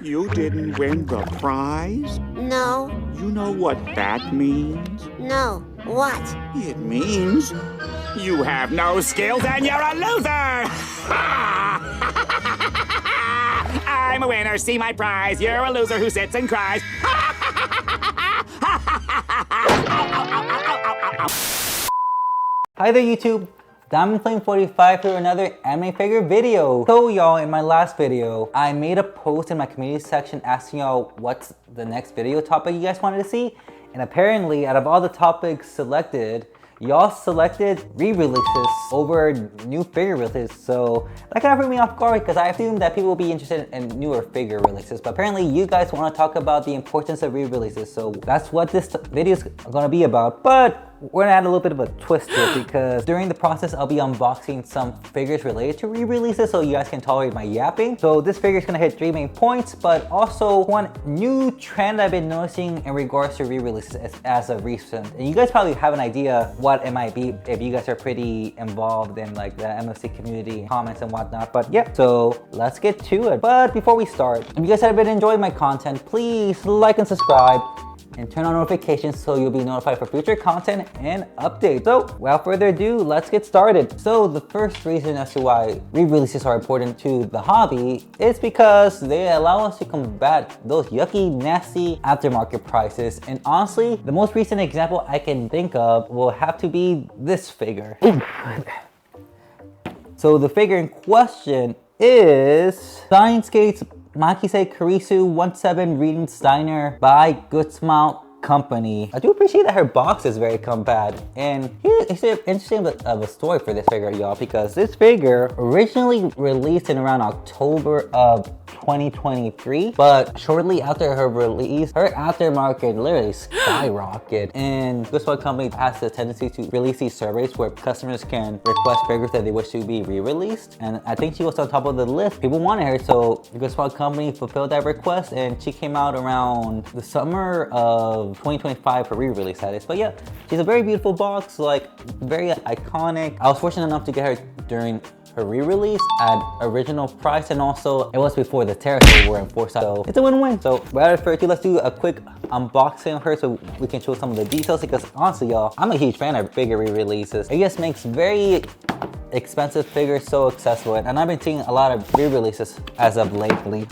You didn't win the prize? No. You know what that means? No. What? It means you have no skills and you're a loser! I'm a winner, see my prize. You're a loser who sits and cries. Hi there YouTube, Diamond Flame 45 for another anime figure video. So y'all, in my last video, I made a post in my community section asking y'all what's the next video topic you guys wanted to see. And apparently, out of all the topics selected, y'all selected re-releases over new figure releases. So that kind of threw me off guard because I assumed that people will be interested in newer figure releases. But apparently you guys want to talk about the importance of re-releases. So that's what this video is going to be about. But we're gonna add a little bit of a twist here because during the process I'll be unboxing some figures related to re-releases so you guys can tolerate my yapping. So this figure is gonna hit 3 main points, but also one new trend I've been noticing in regards to re-releases as of recent. And you guys probably have an idea what it might be if you guys are pretty involved in like the MFC community comments and whatnot. But yeah, so let's get to it. But before we start, if you guys have been enjoying my content, please like and subscribe and turn on notifications so you'll be notified for future content and updates. So without further ado, let's get started. So the first reason as to why re-releases are important to the hobby is because they allow us to combat those yucky, nasty aftermarket prices. And honestly, the most recent example I can think of will have to be this figure. So the figure in question is Steins Makise Kurisu 17 reading Steiner by goodsmilecompany. I do appreciate that her box is very compact. And here's an interesting of a story for this figure, y'all, because this figure originally released in around October of 2023, but shortly after her release, her aftermarket literally skyrocketed. And goodsmilecompany has the tendency to release these surveys where customers can request figures that they wish to be re-released. And I think she was on top of the list. People wanted her, so goodsmilecompany fulfilled that request, and she came out around the summer of 2025 for re-release, that is. But yeah, she's a very beautiful box, like very iconic. I was fortunate enough to get her during her re-release at original price, and also it was before the tariffs were enforced, so it's a win-win. So without further ado, let's do a quick unboxing of her so we can show some of the details, because honestly y'all, I'm a huge fan of figure re-releases. It just makes very expensive figures so accessible, and I've been seeing a lot of re-releases as of lately.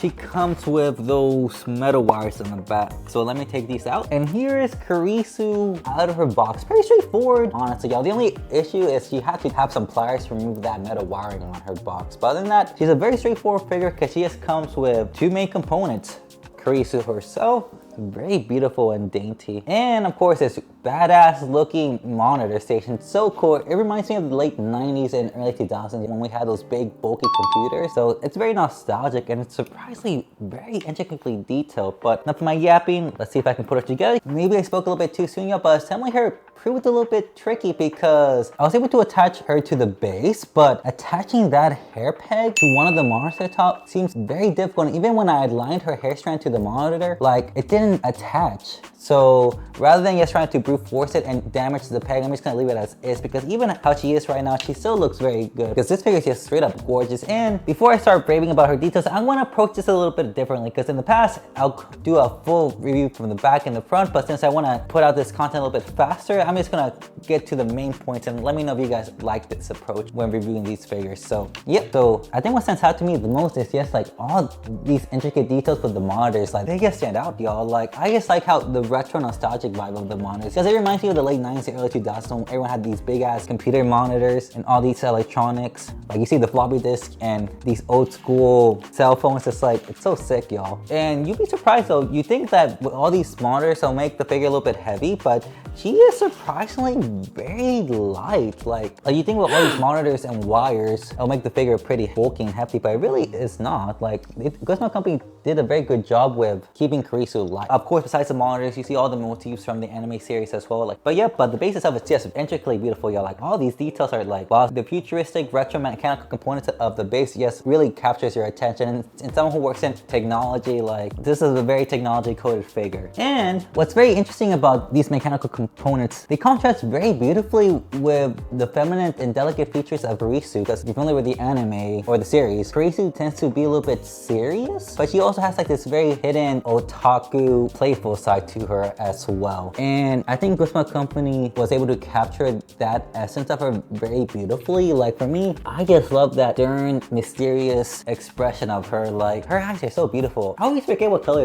She comes with those metal wires on the back. So let me take these out. And here is Kurisu out of her box. Pretty straightforward, honestly, y'all. The only issue is she had to have some pliers to remove that metal wiring on her box. But other than that, she's a very straightforward figure because she just comes with 2 main components. Kurisu herself, very beautiful and dainty. And of course, this badass looking monitor station. So cool. It reminds me of the late 90s and early 2000s when we had those big bulky computers. So it's very nostalgic and it's surprisingly very intricately detailed. But enough of my yapping. Let's see if I can put it together. Maybe I spoke a little bit too soon, y'all, but assembling her proved a little bit tricky because I was able to attach her to the base, but attaching that hair peg to one of the monitor top seems very difficult. And even when I aligned her hair strand to the monitor, like it didn't attach. So rather than just trying to brute force it and damage the peg, I'm just gonna leave it as is, because even how she is right now, she still looks very good, because this figure is just straight up gorgeous. And before I start raving about her details, I want to approach this a little bit differently, because in the past I'll do a full review from the back and the front, but since I want to put out this content a little bit faster, I'm just gonna get to the main points, and let me know if you guys like this approach when reviewing these figures. So yep, so I think what stands out to me the most is just like all these intricate details with the monitors. Like they just stand out, y'all. Like I just like how the retro nostalgic vibe of the monitors, because it reminds me of the late 90s and early 2000s when everyone had these big ass computer monitors and all these electronics. Like you see the floppy disk and these old school cell phones. It's like, it's so sick, y'all. And you'd be surprised though, you think that with all these monitors they'll make the figure a little bit heavy, but she is surprisingly very light. Like you think with all these monitors and wires, it'll make the figure pretty bulky and hefty, but it really is not. Like goodsmilecompany did a very good job with keeping Kurisu light. Of course, besides the monitors, you see all the motifs from the anime series as well. Like, but yeah, but the base itself is just intricately beautiful, y'all. Like all these details are like, wow, the futuristic retro mechanical components of the base just really captures your attention. And someone who works in technology, like this is a very technology coded figure. And what's very interesting about these mechanical components, they contrast very beautifully with the feminine and delicate features of Kurisu. Because if you're familiar with the anime or the series, Kurisu tends to be a little bit serious, but she also has like this very hidden otaku playful side to her as well. And I think Good Smile Company was able to capture that essence of her very beautifully. Like for me, I just love that stern, mysterious expression of her. Like her eyes are so beautiful. I always forget what color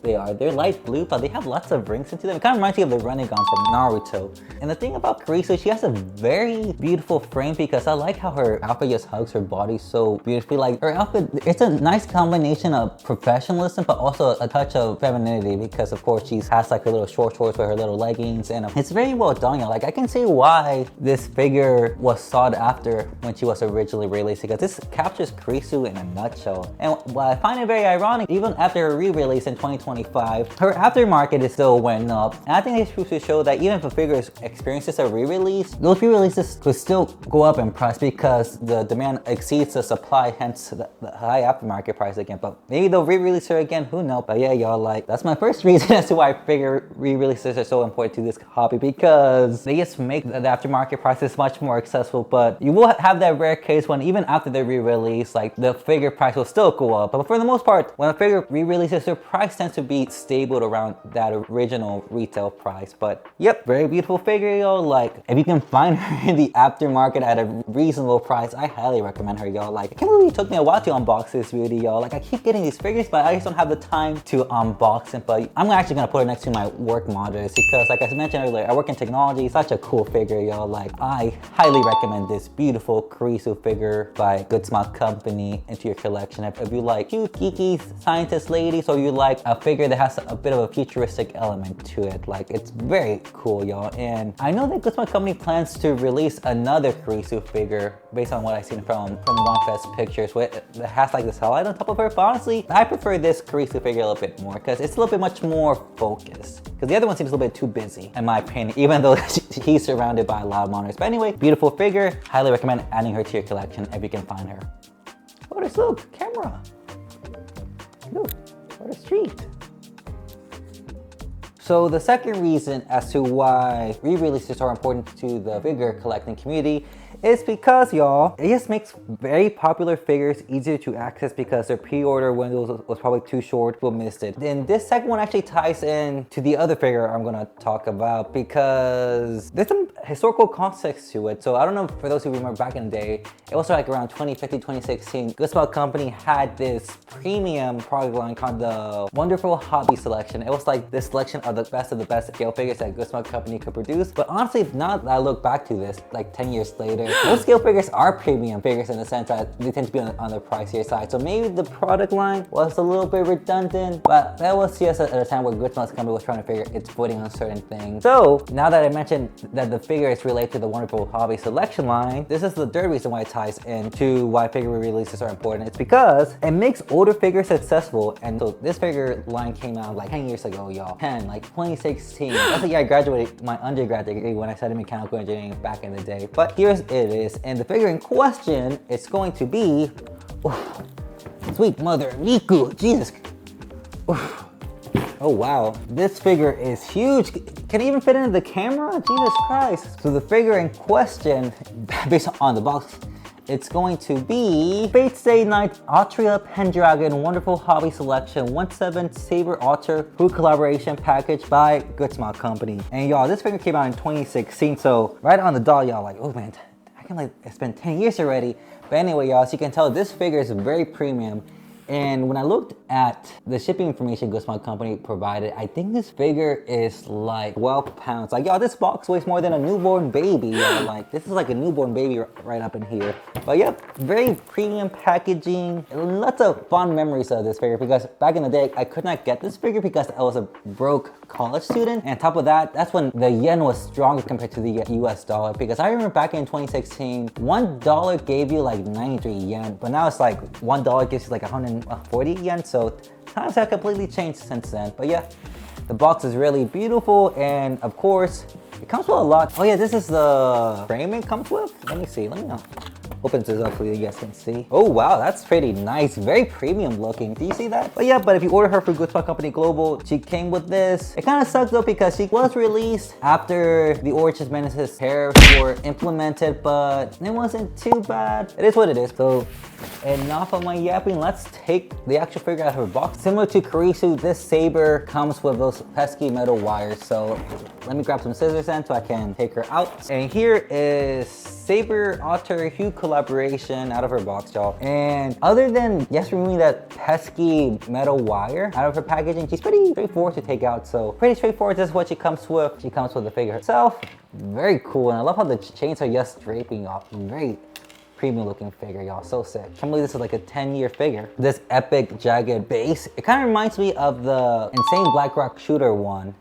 they are. They're light blue, but they have lots of rings into them. It kind of reminds me of the Renegon from Naruto. And the thing about Kurisu, she has a very beautiful frame because I like how her outfit just hugs her body so beautifully. Like her outfit, it's a nice combination of professionalism, but also a touch of femininity because of course she has like her little short shorts with her little leggings, and it's very well done. Like I can see why this figure was sought after when she was originally released, because this captures Kurisu in a nutshell. And while I find it very ironic, even after her re-release in 2025, her aftermarket is still went up. And I think this proves to show that even if a figure experiences a re-release, those re-releases could still go up in price because the demand exceeds the supply, hence the high aftermarket price again. But maybe they'll re-release her again, who knows? But yeah, y'all, like that's my first reason as to why figure re-releases are so important to this hobby, because they just make the aftermarket prices much more accessible. But you will have that rare case when even after the re-release, like the figure price will still go up. But for the most part, when a figure re-releases, their price tends to be stable around that original retail price. But yep, very beautiful figure, y'all. Like if you can find her in the aftermarket at a reasonable price, I highly recommend her, y'all. Like I can't believe it took me a while to unbox this beauty, y'all. Like I keep getting these figures, but I just don't have the time to unbox it. But I'm actually gonna put her next to my work monitors because like I mentioned earlier, I work in technology. Such a cool figure, y'all. Like I highly recommend this beautiful Kurisu figure by Good Smile Company into your collection. If you like cute, geeky scientist ladies, or you like a figure that has a bit of a futuristic element to it, like it's very cool, y'all. And I know that Good Smile Company plans to release another Kurisu figure based on what I've seen from OneFest Pictures, that has like this highlight on top of her. But honestly, I prefer this Kurisu figure a little bit more because it's a little bit much more focused. Because the other one seems a little bit too busy, in my opinion, even though he's surrounded by a lot of monitors. But anyway, beautiful figure. Highly recommend adding her to your collection if you can find her. Oh, there's look, camera. Look, what a street. So the second reason as to why re-releases are important to the figure collecting community is because, y'all, it just makes very popular figures easier to access because their pre-order windows was probably too short, people missed it. Then this second one actually ties in to the other figure I'm gonna talk about because there's some historical context to it. So I don't know, for those who remember back in the day, it was like around 2015, 2016, Good Smile Company had this premium product line called the Wonderful Hobby Selection. It was like this selection of the best scale figures that Good Smile Company could produce. But honestly, now that I look back to this, like 10 years later, most scale figures are premium figures in the sense that they tend to be on the pricier side. So maybe the product line was a little bit redundant, but that was just at a time where Good Smile Company was trying to figure its footing on certain things. So now that I mentioned that the figure is related to the Wonderful Hobby Selection line, this is the third reason why it ties into why figure releases are important. It's because it makes older figures accessible. And so this figure line came out like 10 years ago, y'all. 10, like 2016. That's the year I graduated my undergrad degree when I studied mechanical engineering back in the day. But here's it is, and the figure in question is going to be, sweet mother Miku, Jesus. Oh wow, this figure is huge. Can it even fit into the camera? Jesus Christ. So the figure in question, based on the box, it's going to be Fate Stay Night Altria Pendragon Wonderful Hobby Selection 1/7 Saber Alter Huke collaboration package by Good Smile Company. And y'all, this figure came out in 2016, so right on the dot, y'all like, oh man, I can like, it's been 10 years already. But anyway, y'all, as you can tell, this figure is very premium. And when I looked at the shipping information Good Smile Company provided, I think this figure is like 12 pounds. Like, y'all, this box weighs more than a newborn baby, y'all. Like, this is like a newborn baby right up in here. But yep, very premium packaging. Lots of fond memories of this figure because back in the day, I could not get this figure because I was a broke college student. And on top of that, that's when the yen was stronger compared to the US dollar. Because I remember back in 2016, $1 gave you like 93 yen. But now it's like $1 gives you like 140 yen. So times have completely changed since then. But yeah, the box is really beautiful. And of course, it comes with a lot. Oh yeah, this is the frame it comes with. Let me see, let me know. Opens this up so you guys can see. Oh wow, that's pretty nice. Very premium looking. Do you see that? But yeah, but if you order her for Good Smile Company Global, she came with this. It kind of sucks though because she was released after the Origins Menaces tariffs were implemented, but it wasn't too bad. It is what it is. So enough of my yapping. Let's take the actual figure out of her box. Similar to Kurisu, this Saber comes with those pesky metal wires. So let me grab some scissors then so I can take her out. And here is Saber Altria Huke collaboration out of her box, y'all. And other than just removing that pesky metal wire out of her packaging, she's pretty straightforward to take out. So pretty straightforward. This is what she comes with. She comes with the figure herself. Very cool. And I love how the chains are just draping off. Very premium looking figure, y'all. So sick. I can't believe this is like a 10-year figure. This epic jagged base. It kind of reminds me of the Insane Black Rock Shooter one.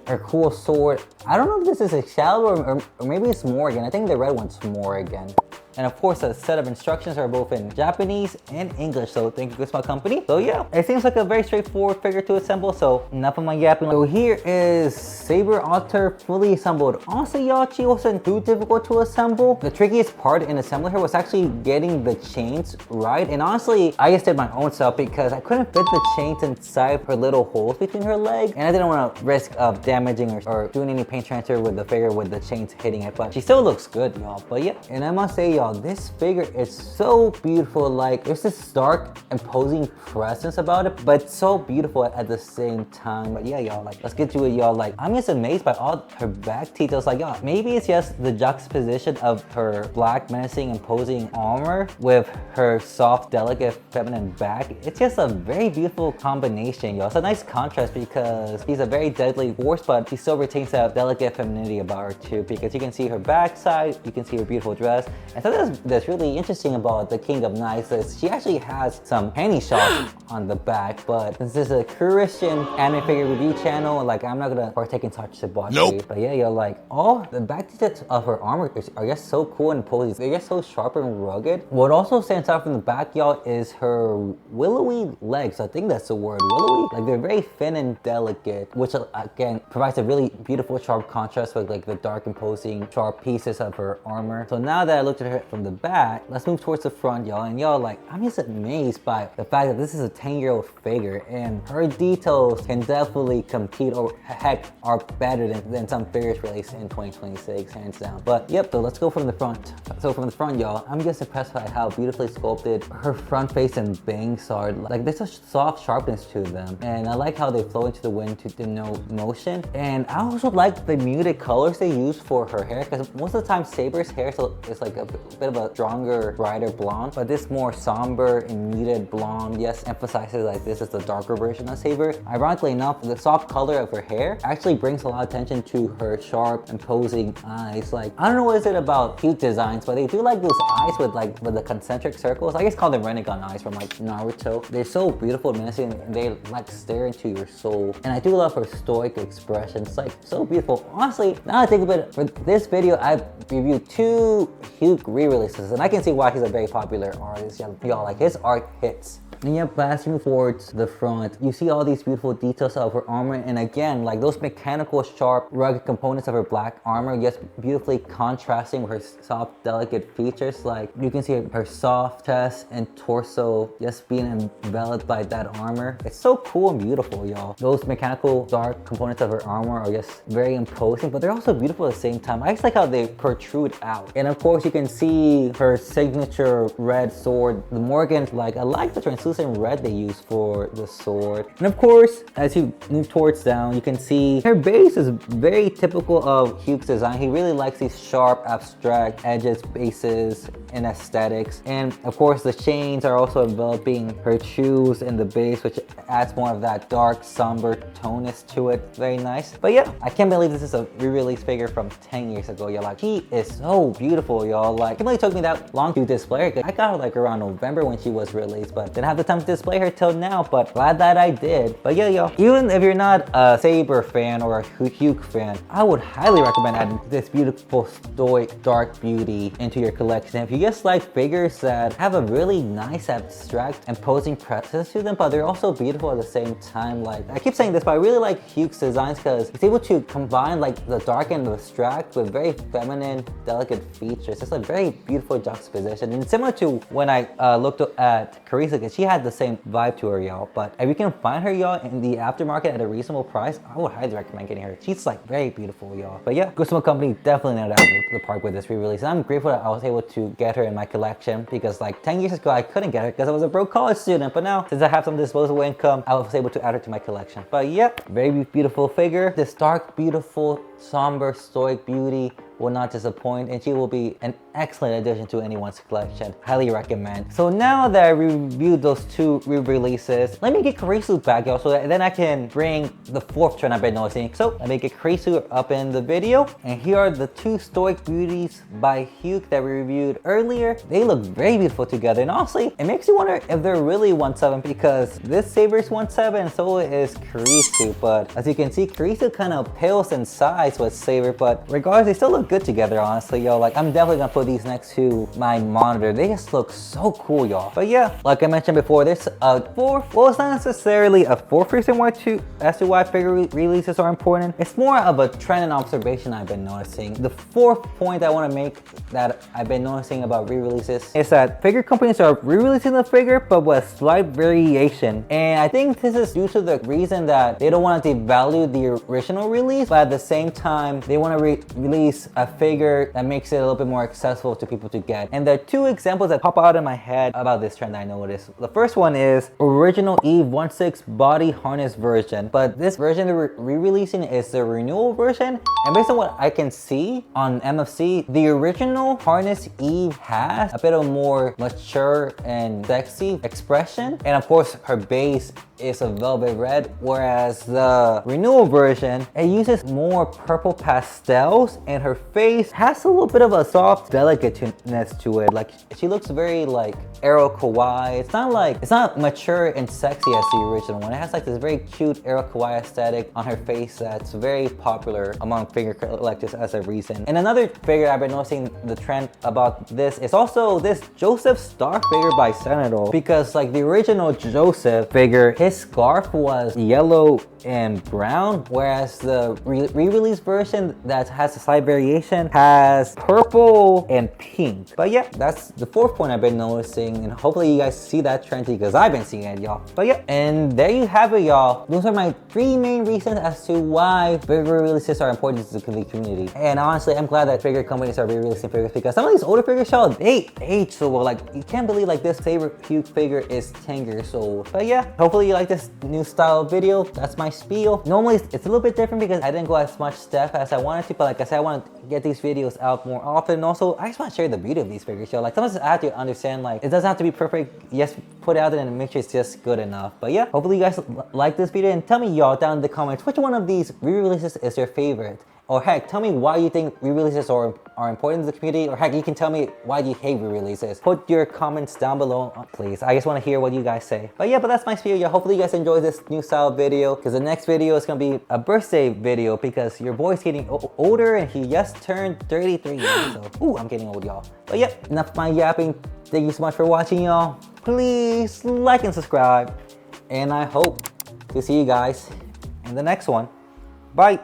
Her cool sword. I don't know if this is Excalibur or maybe it's Morgan. I think the red one's Morgan. And of course, a set of instructions are both in Japanese and English. So thank you, Good Smile Company. So yeah, it seems like a very straightforward figure to assemble. So enough of my yapping. So here is Saber Altria fully assembled. Honestly, y'all, she wasn't too difficult to assemble. The trickiest part in assembling her was actually getting the chains right. And honestly, I just did my own stuff because I couldn't fit the chains inside her little holes between her legs. And I didn't want to risk of damaging or doing any paint transfer with the figure with the chains hitting it. But she still looks good, y'all. But yeah, and I must say, y'all, this figure is so beautiful. Like, there's this dark, imposing presence about it, but it's so beautiful at the same time. But yeah, y'all, like, let's get to it, y'all. Like, I'm just amazed by all her back details. Like, y'all, maybe it's just the juxtaposition of her black, menacing, imposing armor with her soft, delicate, feminine back. It's just a very beautiful combination, y'all. It's a nice contrast because she's a very deadly force, but she still retains that delicate femininity about her too, because you can see her backside, you can see her beautiful dress. And something that's really interesting about the King of Knights is she actually has some handy shots on the back, but since this is a Christian anime figure review channel, like, I'm not gonna partake in such debauchery. Nope. But yeah, you're like, all the back details of her armor are just so cool and imposing. They're just so sharp and rugged. What also stands out from the back, y'all, is her willowy legs. I think that's the word, willowy. Like, they're very thin and delicate, which again provides a really beautiful sharp contrast with like the dark, imposing, sharp pieces of her armor. So now that I looked at her from the back, let's move towards the front, y'all. And y'all, like, I'm just amazed by the fact that this is a 10-year-old figure and her details can definitely compete, or heck, are better than some figures released in 2026, hands down. But yep, so let's go from the front. So from the front, y'all, I'm just impressed by how beautifully sculpted her front face and bangs are. Like, there's such soft sharpness to them, and I like how they flow into the wind to denote motion. And I also like the muted colors they use for her hair, because most of the time Saber's hair is like a bit of a stronger, brighter blonde, but this more somber and muted blonde, yes, emphasizes like this is the darker version of Saber. Ironically enough, the soft color of her hair actually brings a lot of attention to her sharp, imposing eyes. Like, I don't know what is it about Huke designs, but they do like those eyes with the concentric circles. I guess call them Renegade eyes from like Naruto. They're so beautiful and menacing, and they like stare into your soul. And I do love her stoic expression. It's like so beautiful. Honestly, now I think about it, for this video, I've reviewed 2 Huke re-releases, and I can see why he's a very popular artist. Y'all, like, his art hits. And yeah, passing towards the front, you see all these beautiful details of her armor, and again, like those mechanical, sharp, rugged components of her black armor just beautifully contrasting with her soft, delicate features. Like, you can see her soft chest and torso just being enveloped by that armor. It's so cool and beautiful, y'all. Those mechanical, dark components of her armor are just very imposing, but they're also beautiful at the same time. I just like how they protrude out. And of course, you can see her signature red sword, the Morgan. Like, I like the translucent red they use for the sword. And of course, as you move towards down, you can see her base is very typical of Huke's design. He really likes these sharp, abstract edges, bases, and aesthetics. And of course, the chains are also enveloping her shoes in the base, which adds more of that dark, somber tonus to it. Very nice. But yeah, I can't believe this is a re-release figure from 10 years ago. Y'all, like, she is so beautiful, y'all. Like, it really took me that long to display her. I got her like around November when she was released, but didn't have the time to display her till now, but glad that I did. But yeah, y'all, even if you're not a Saber fan or a Huke fan, I would highly recommend adding this beautiful, stoic, dark beauty into your collection. If you just like figures that have a really nice, abstract, imposing presence to them, but they're also beautiful beautiful at the same time. Like, I keep saying this, but I really like Huke's designs because he's able to combine like the dark and the abstract with very feminine, delicate features. It's a very beautiful juxtaposition. And similar to when I looked at Kurisu, because she had the same vibe to her, y'all. But if you can find her, y'all, in the aftermarket at a reasonable price, I would highly recommend getting her. She's like very beautiful, y'all. But yeah, Good Smile Company definitely knocked out the park with this re-release. And I'm grateful that I was able to get her in my collection because like 10 years ago, I couldn't get her because I was a broke college student. But now, since I have some disposable income, I was able to add her to my collection. But yeah, very beautiful figure. This dark, beautiful, somber, stoic beauty will not disappoint, and she will be an excellent addition to anyone's collection. Highly recommend. So now that I reviewed those two re-releases, let me get Kurisu back, y'all, so that then I can bring the fourth trend I've been noticing. So let me get Kurisu up in the video, and here are the two stoic beauties by Huke that we reviewed earlier. They look very beautiful together, and honestly, it makes you wonder if they're really 1/7 because this Saber is 1/7, so is Kurisu. But as you can see, Kurisu kind of pales in size with Saber, but regardless, they still look good together, honestly, yo. Like, I'm definitely gonna put these next to my monitor. They just look so cool, y'all. But yeah, like I mentioned before, there's a fourth, well, it's not necessarily a fourth reason why as to why figure releases are important. It's more of a trend and observation I've been noticing. The fourth point I want to make that I've been noticing about re-releases is that figure companies are re-releasing the figure, but with slight variation. And I think this is due to the reason that they don't want to devalue the original release, but at the same time, they want to release a figure that makes it a little bit more accessible to people to get. And there are two examples that pop out in my head about this trend that I noticed. The first one is original Eve 1/6 body harness version, but this version they're re-releasing is the renewal version. And based on what I can see on MFC, the original harness Eve has a bit of more mature and sexy expression, and of course her base is a velvet red, whereas the renewal version, it uses more purple pastels, and her face has a little bit of a soft delicateness to it. Like, she looks very like Ero Kawaii. It's not mature and sexy as the original one. It has like this very cute Ero Kawaii aesthetic on her face that's very popular among figure collectors as a reason. And another figure I've been noticing the trend about this is also this Joseph Star figure by Senator, because like the original Joseph figure, his scarf was yellow and brown, whereas the re-release version that has a slight variation has purple and pink. But yeah, that's the fourth point I've been noticing, and hopefully you guys see that trend because I've been seeing it, y'all. But yeah, and there you have it, y'all. Those are my three main reasons as to why figure releases are important to the community. And honestly, I'm glad that figure companies are re-releasing figures because some of these older figures, y'all, they age so well. Like, you can't believe like this Saber Huke figure is 10 years old. But yeah, hopefully you like this new style video. That's my spiel. Normally it's a little bit different because I didn't go as much step as I wanted to, but like I said, I want to get these videos out more often. And also, I just want to share the beauty of these figures, y'all. Like, sometimes I have to understand, like, it doesn't have to be perfect. Yes, put it out there and make sure it's just good enough. But yeah, hopefully you guys like this video, and tell me, y'all, down in the comments, which one of these re-releases is your favorite? Or heck, tell me why you think re-releases are important to the community. Or heck, you can tell me why you hate re-releases. Put your comments down below, please. I just want to hear what you guys say. But yeah, that's my spiel. Yeah, hopefully you guys enjoy this new style video, because the next video is going to be a birthday video because your boy's getting older and he just turned 33 years. So, ooh, I'm getting old, y'all. But yeah, enough of my yapping. Thank you so much for watching, y'all. Please like and subscribe. And I hope to see you guys in the next one. Bye.